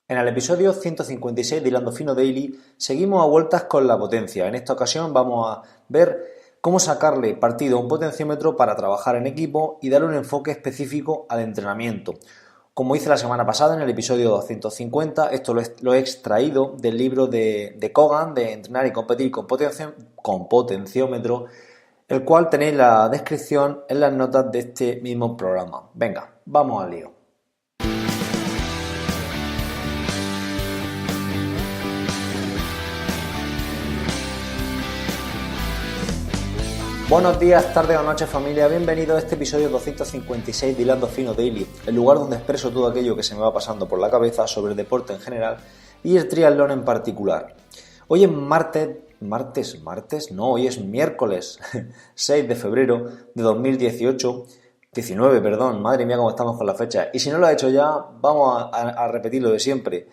En el episodio 156 de Hilando Fino Daily seguimos a vueltas con la potencia. En esta ocasión vamos a ver cómo sacarle partido a un potenciómetro para trabajar en equipo y darle un enfoque específico al entrenamiento. Como hice la semana pasada en el episodio 250, esto lo he extraído del libro de Kogan, de Entrenar y Competir con Potenciómetro, el cual tenéis la descripción en las notas de este mismo programa. Venga, vamos al lío. Buenos días, tardes o noches familia, bienvenidos a este episodio 256 de Hilando Fino Daily, el lugar donde expreso todo aquello que se me va pasando por la cabeza sobre el deporte en general y el triatlón en particular. Hoy es hoy es miércoles 6 de febrero de 2018, 19, perdón, madre mía cómo estamos con la fecha, y si no lo has hecho ya, vamos a repetir lo de siempre.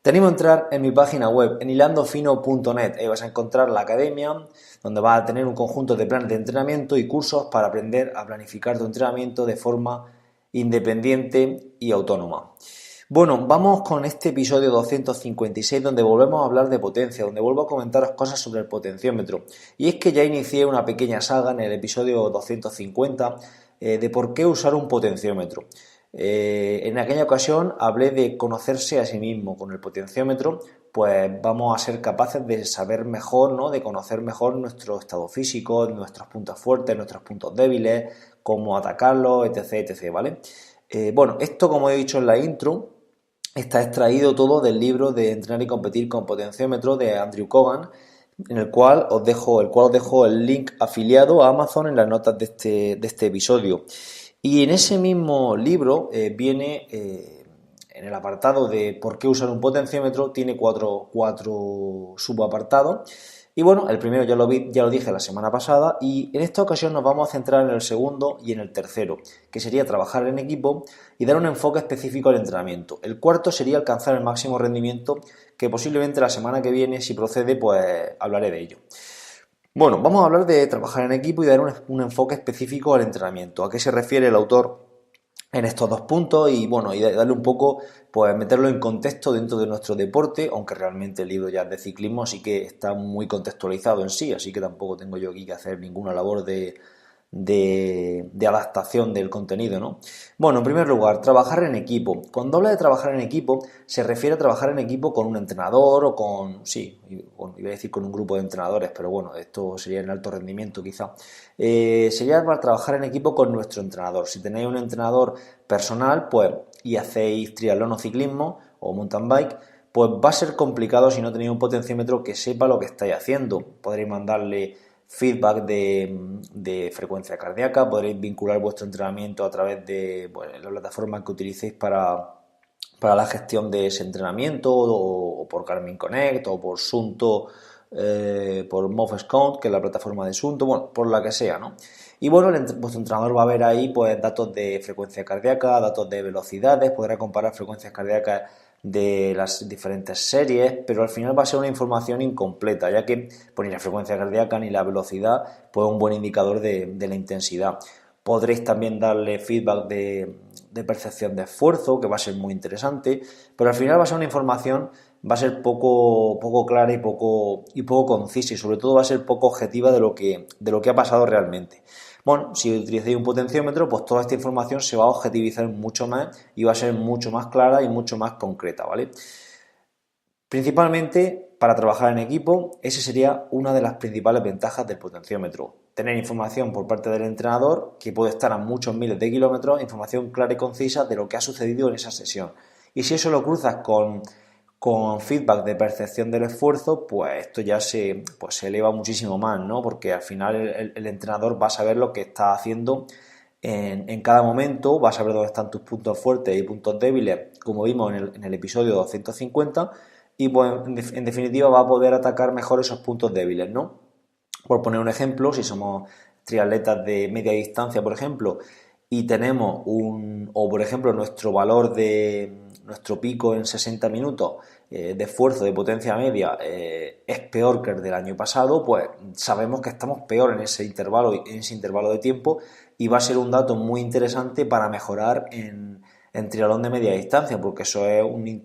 Te animo a entrar en mi página web, en hilandofino.net. Ahí vas a encontrar la academia, donde vas a tener un conjunto de planes de entrenamiento y cursos para aprender a planificar tu entrenamiento de forma independiente y autónoma. Bueno, vamos con este episodio 256 donde volvemos a hablar de potencia, donde vuelvo a comentaros cosas sobre el potenciómetro. Y es que ya inicié una pequeña saga en el episodio 250 de por qué usar un potenciómetro. En aquella ocasión hablé de conocerse a sí mismo. Con el potenciómetro pues vamos a ser capaces de saber mejor, ¿no? De conocer mejor nuestro estado físico, nuestros puntos fuertes, nuestros puntos débiles, cómo atacarlos, etc, etc, ¿vale? Bueno, esto como he dicho en la intro está extraído todo del libro de Entrenar y Competir con Potenciómetro de Andrew Kogan, en el cual os dejo el link afiliado a Amazon en las notas de este episodio. Y en ese mismo libro viene, en el apartado de por qué usar un potenciómetro, tiene cuatro subapartados. Y bueno, el primero ya lo dije la semana pasada y en esta ocasión nos vamos a centrar en el segundo y en el tercero, que sería trabajar en equipo y dar un enfoque específico al entrenamiento. El cuarto sería alcanzar el máximo rendimiento, que posiblemente la semana que viene, si procede, pues hablaré de ello. Bueno, vamos a hablar de trabajar en equipo y dar un enfoque específico al entrenamiento. ¿A qué se refiere el autor en estos dos puntos? Y bueno, y darle un poco, pues meterlo en contexto dentro de nuestro deporte, aunque realmente el libro ya es de ciclismo, así que está muy contextualizado en sí, así que tampoco tengo yo aquí que hacer ninguna labor de adaptación del contenido, ¿no? Bueno, en primer lugar, trabajar en equipo. Cuando habla de trabajar en equipo, se refiere a trabajar en equipo con un entrenador o bueno, iba a decir con un grupo de entrenadores, pero bueno, esto sería en alto rendimiento quizá. Sería para trabajar en equipo con nuestro entrenador. Si tenéis un entrenador personal, pues, y hacéis triatlón o ciclismo o mountain bike, pues va a ser complicado si no tenéis un potenciómetro que sepa lo que estáis haciendo. Podréis mandarle feedback de frecuencia cardíaca, podréis vincular vuestro entrenamiento a través de la plataforma que utilicéis para la gestión de ese entrenamiento, o por Garmin Connect, o por Sunto, por MoveScout, que es la plataforma de Sunto, bueno, por la que sea, ¿no? Y bueno, vuestro entrenador va a ver ahí pues datos de frecuencia cardíaca, datos de velocidades, podrá comparar frecuencias cardíacas de las diferentes series, pero al final va a ser una información incompleta, ya que pues, ni la frecuencia cardíaca ni la velocidad pues un buen indicador de la intensidad. Podréis también darle feedback de percepción de esfuerzo, que va a ser muy interesante, pero al final va a ser una información, va a ser poco clara y poco concisa, y sobre todo va a ser poco objetiva de lo que ha pasado realmente. Bueno, si utilizáis un potenciómetro, pues toda esta información se va a objetivizar mucho más y va a ser mucho más clara y mucho más concreta, ¿vale? Principalmente para trabajar en equipo, esa sería una de las principales ventajas del potenciómetro. Tener información por parte del entrenador, que puede estar a muchos miles de kilómetros, información clara y concisa de lo que ha sucedido en esa sesión. Y si eso lo cruzas con feedback de percepción del esfuerzo, pues esto ya se eleva muchísimo más, ¿no? Porque al final el entrenador va a saber lo que está haciendo en cada momento, va a saber dónde están tus puntos fuertes y puntos débiles, como vimos en el episodio 250, y pues en definitiva va a poder atacar mejor esos puntos débiles, ¿no? Por poner un ejemplo, si somos triatletas de media distancia, por ejemplo, y tenemos o por ejemplo nuestro pico en 60 minutos de esfuerzo de potencia media es peor que el del año pasado, pues sabemos que estamos peor en ese intervalo de tiempo, y va a ser un dato muy interesante para mejorar en en triatlón de media distancia, porque eso es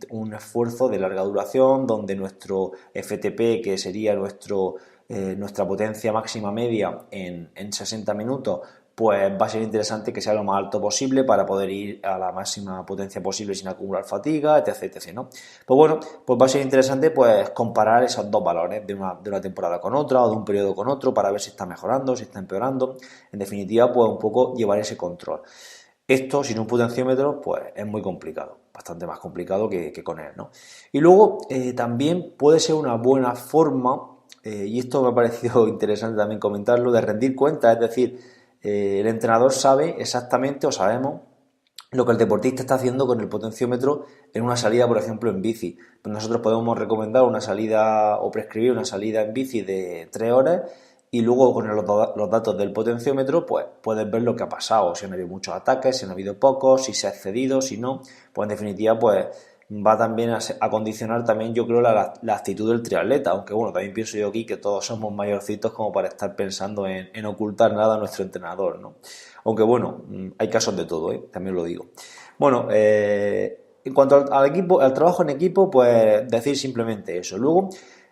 un esfuerzo de larga duración, donde nuestro FTP, que sería nuestra potencia máxima media en 60 minutos, pues va a ser interesante que sea lo más alto posible para poder ir a la máxima potencia posible sin acumular fatiga, etc, etc, ¿no? Pues bueno, pues va a ser interesante pues comparar esos dos valores de una temporada con otra o de un periodo con otro para ver si está mejorando, si está empeorando. En definitiva, pues un poco llevar ese control. Esto sin un potenciómetro pues es muy complicado, bastante más complicado que con él, ¿no? Y luego también puede ser una buena forma, y esto me ha parecido interesante también comentarlo, de rendir cuentas, es decir, el entrenador sabe exactamente o sabemos lo que el deportista está haciendo con el potenciómetro en una salida, por ejemplo, en bici. Pues nosotros podemos recomendar una salida o prescribir una salida en bici de 3 horas y luego con los datos del potenciómetro pues puedes ver lo que ha pasado, si han habido muchos ataques, si han habido pocos, si se ha excedido, si no. Pues en definitiva pues va también a condicionar también yo creo la actitud del triatleta, aunque bueno, también pienso yo aquí que todos somos mayorcitos como para estar pensando en ocultar nada a nuestro entrenador, ¿no? Aunque bueno, hay casos de todo, ¿eh? También lo digo. Bueno, en cuanto al equipo, al trabajo en equipo, pues decir simplemente eso. Luego,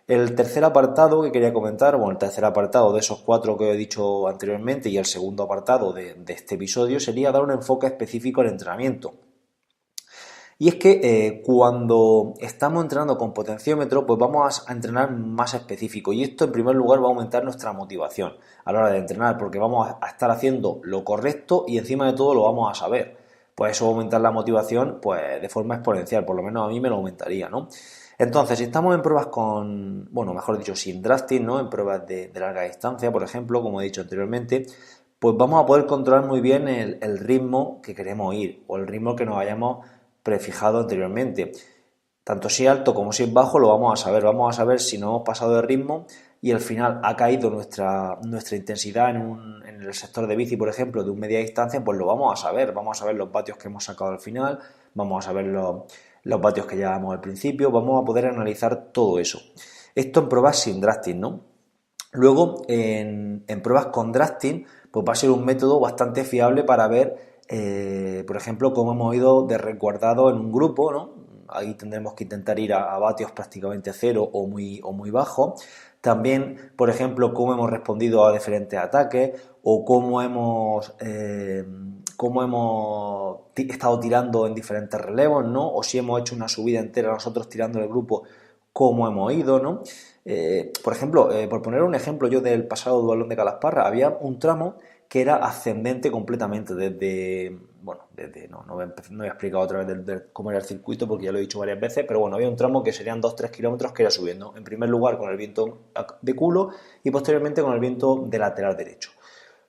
el tercer apartado que quería comentar, bueno, el tercer apartado de esos 4 que he dicho anteriormente y el segundo apartado de este episodio sería dar un enfoque específico al entrenamiento. Y es que cuando estamos entrenando con potenciómetro, pues vamos a entrenar más específico. Y esto en primer lugar va a aumentar nuestra motivación a la hora de entrenar, porque vamos a estar haciendo lo correcto y encima de todo lo vamos a saber. Pues eso va a aumentar la motivación pues de forma exponencial, por lo menos a mí me lo aumentaría, ¿no? Entonces, si estamos en pruebas con, bueno, mejor dicho, sin drafting, ¿no? En pruebas de larga distancia, por ejemplo, como he dicho anteriormente, pues vamos a poder controlar muy bien el ritmo que queremos ir o el ritmo que nos vayamos prefijado anteriormente. Tanto si es alto como si es bajo lo vamos a saber si no hemos pasado de ritmo y al final ha caído nuestra intensidad en el sector de bici, por ejemplo, de un media distancia, pues lo vamos a saber los vatios que hemos sacado al final, vamos a saber los vatios que llevamos al principio, vamos a poder analizar todo eso. Esto en pruebas sin drafting, ¿no? Luego, en pruebas con drafting, pues va a ser un método bastante fiable para ver por ejemplo, cómo hemos ido de resguardado en un grupo, ¿no? Ahí tendremos que intentar ir a vatios prácticamente cero o muy bajo. También, por ejemplo, cómo hemos respondido a diferentes ataques o cómo hemos estado tirando en diferentes relevos, ¿no? O si hemos hecho una subida entera nosotros tirando el grupo, cómo hemos ido, ¿no? Por ejemplo, por poner un ejemplo yo del pasado dualón de Calasparra, había un tramo que era ascendente completamente no voy a explicar otra vez cómo era el circuito porque ya lo he dicho varias veces, pero bueno, había un tramo que serían 2-3 kilómetros que era subiendo, en primer lugar con el viento de culo y posteriormente con el viento de lateral derecho.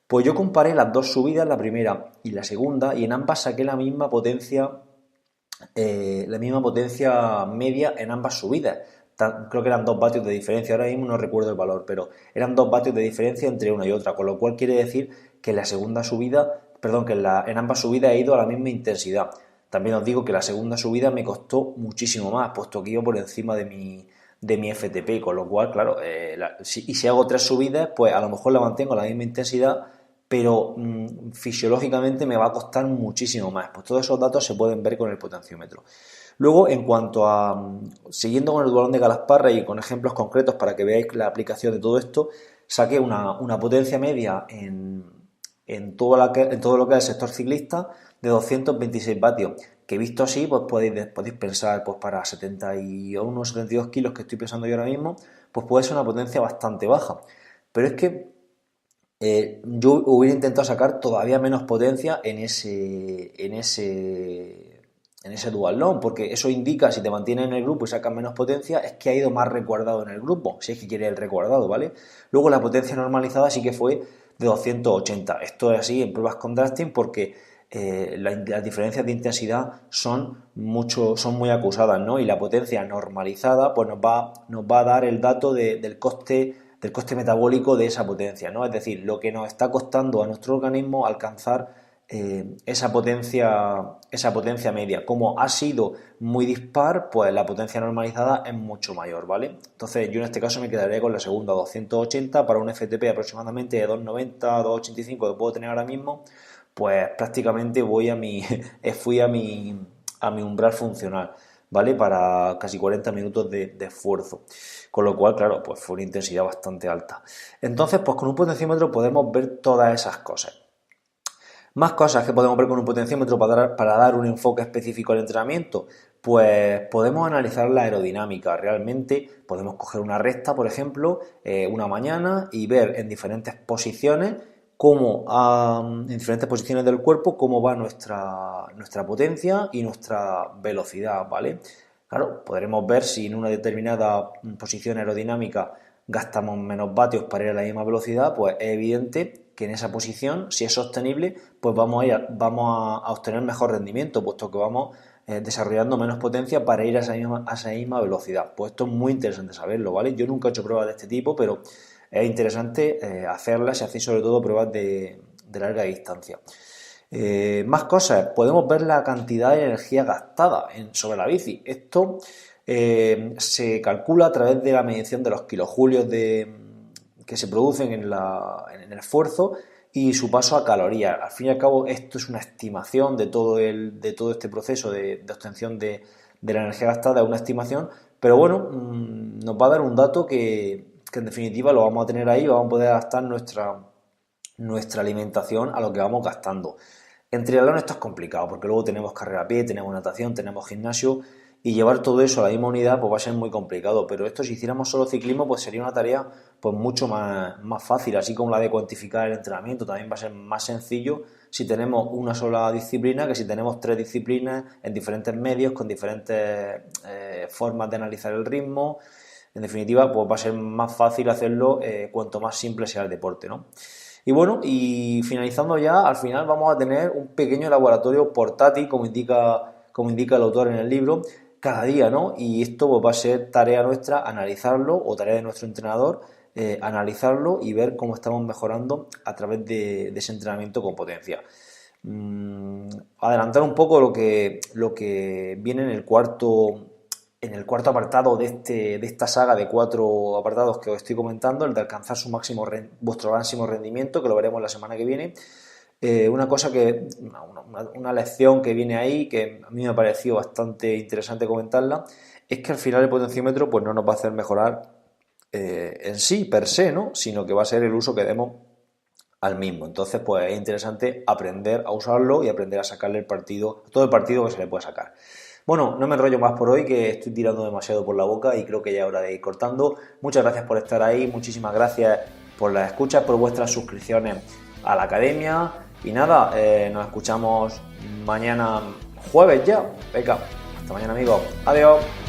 Pues yo comparé las dos subidas, la primera y la segunda, y en ambas saqué la misma potencia media en ambas subidas. Creo que eran 2 vatios de diferencia, ahora mismo no recuerdo el valor, pero eran 2 vatios de diferencia entre una y otra, con lo cual quiere decir que en la segunda subida, perdón, que en ambas subidas he ido a la misma intensidad. También os digo que la segunda subida me costó muchísimo más, puesto que iba por encima de mi FTP, con lo cual, claro, si hago 3 subidas, pues a lo mejor la mantengo a la misma intensidad, pero fisiológicamente me va a costar muchísimo más. Pues todos esos datos se pueden ver con el potenciómetro. Luego, en cuanto a, siguiendo con el dualón de Calasparra y con ejemplos concretos para que veáis la aplicación de todo esto, saqué una potencia media en todo lo que es el sector ciclista de 226 vatios, que visto así, pues podéis pensar, pues para 71 o 72 kilos que estoy pensando yo ahora mismo, pues puede ser una potencia bastante baja. Pero es que yo hubiera intentado sacar todavía menos potencia en ese dual long, porque eso indica, si te mantienes en el grupo y sacas menos potencia, es que ha ido más resguardado en el grupo, si es que quieres el resguardado, ¿vale? Luego la potencia normalizada sí que fue de 280. Esto es así en pruebas con drafting porque las diferencias de intensidad son muy acusadas, ¿no? Y la potencia normalizada pues nos va a dar el dato del coste metabólico de esa potencia, ¿no? Es decir, lo que nos está costando a nuestro organismo alcanzar esa potencia media. Como ha sido muy dispar, pues la potencia normalizada es mucho mayor, ¿vale? Entonces yo en este caso me quedaré con la segunda, 280 para un FTP aproximadamente de 290 a 285 que puedo tener ahora mismo, pues prácticamente fui a mi umbral funcional, ¿vale? Para casi 40 minutos de esfuerzo. Con lo cual, claro, pues fue una intensidad bastante alta. Entonces, pues con un potenciómetro podemos ver todas esas cosas. Más cosas que podemos ver con un potenciómetro para dar un enfoque específico al entrenamiento, pues podemos analizar la aerodinámica. Realmente podemos coger una recta, por ejemplo, una mañana y ver en diferentes posiciones en diferentes posiciones del cuerpo cómo va nuestra potencia y nuestra velocidad, ¿vale? Claro, podremos ver si en una determinada posición aerodinámica gastamos menos vatios para ir a la misma velocidad, pues es evidente que en esa posición, si es sostenible, pues vamos a obtener mejor rendimiento, puesto que vamos desarrollando menos potencia para ir a esa misma velocidad. Pues esto es muy interesante saberlo, ¿vale? Yo nunca he hecho pruebas de este tipo, pero es interesante hacerlas y hacer sobre todo pruebas de larga distancia. Más cosas, podemos ver la cantidad de energía gastada sobre la bici. Esto se calcula a través de la medición de los kilojulios que se producen en el esfuerzo y su paso a calorías. Al fin y al cabo, esto es una estimación de todo este proceso de obtención de la energía gastada, es una estimación, pero bueno, nos va a dar un dato que en definitiva lo vamos a tener ahí, vamos a poder adaptar nuestra alimentación a lo que vamos gastando. En triatlón esto es complicado porque luego tenemos carrera a pie, tenemos natación, tenemos gimnasio y llevar todo eso a la misma unidad pues va a ser muy complicado, pero esto si hiciéramos solo ciclismo pues sería una tarea pues mucho más fácil, así como la de cuantificar el entrenamiento también va a ser más sencillo si tenemos una sola disciplina que si tenemos 3 disciplinas en diferentes medios con diferentes formas de analizar el ritmo. En definitiva pues va a ser más fácil hacerlo cuanto más simple sea el deporte, ¿no? Y bueno, y finalizando ya, al final vamos a tener un pequeño laboratorio portátil, como indica el autor en el libro, cada día, ¿no? Y esto pues, va a ser tarea nuestra analizarlo, o tarea de nuestro entrenador, analizarlo y ver cómo estamos mejorando a través de ese entrenamiento con potencia. Adelantar un poco lo que viene en el cuarto apartado de esta saga de 4 apartados que os estoy comentando, el de alcanzar vuestro máximo rendimiento, que lo veremos la semana que viene. Una lección que viene ahí, que a mí me ha parecido bastante interesante comentarla, es que al final el potenciómetro pues no nos va a hacer mejorar en sí, per se, ¿no? Sino que va a ser el uso que demos al mismo. Entonces, pues es interesante aprender a usarlo y aprender a sacarle todo el partido que se le puede sacar. Bueno, no me enrollo más por hoy, que estoy tirando demasiado por la boca y creo que ya es hora de ir cortando. Muchas gracias por estar ahí, muchísimas gracias por las escuchas, por vuestras suscripciones a la academia. Y nada, nos escuchamos mañana jueves ya. Venga, hasta mañana amigos. Adiós.